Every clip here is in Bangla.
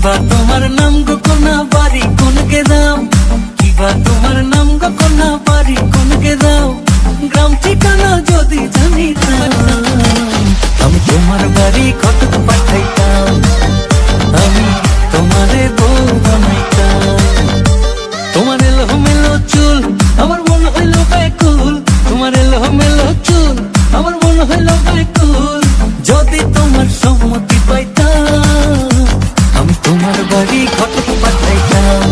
কিবা তোমার নাম গো কোনা বাড়ি কোন গ্রাম, কিবা তোমার নাম গো কোনা বাড়ি কোন গ্রাম, গ্রাম ঠিকানা যদি জানিতাম আমি তোমার বাড়ি কটক পাঠাইতাম, আমি তোমারে বউ বানাইতাম। তোমার এলোমেলো চুল আমার মন হইল ব্যাকুল, তোমার এলোমেলো চুল আমার মন হইল ব্যাকুল, যদি তোমার সম্মতি পাইতাম আমি তোমার বাড়ি কটক পাঠাইতাম,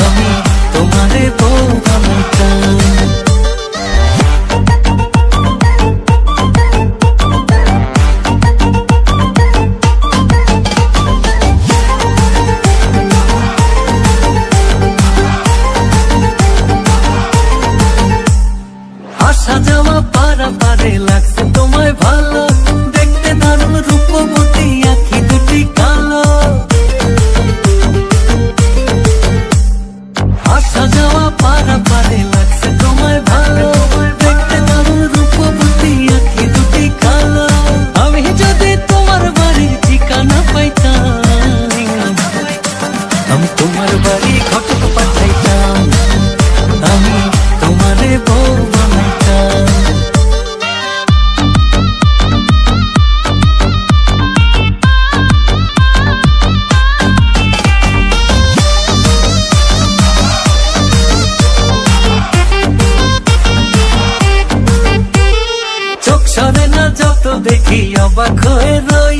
আমি তোমারে বউ বানাইতাম। আসা যাওয়া পারা পারে লাগছে তোমায় ভালো, দেখতে দারুণ রূপবতী আঁখি দুটি কালো। আসা যাওয়া পারা পারে লাগছে তোমায় ভালো, দেখতে দারুণ রূপবতী আঁখি দুটি কালো। আমি যদি তোমার বাড়ির ঠিকানা পাইতাম আমি তোমার বাড়ি কটক পাঠাইতাম, আমি তোমারে বউ বানাইতাম। চোখ সরে না যত দেখি অবাক হয়ে রই,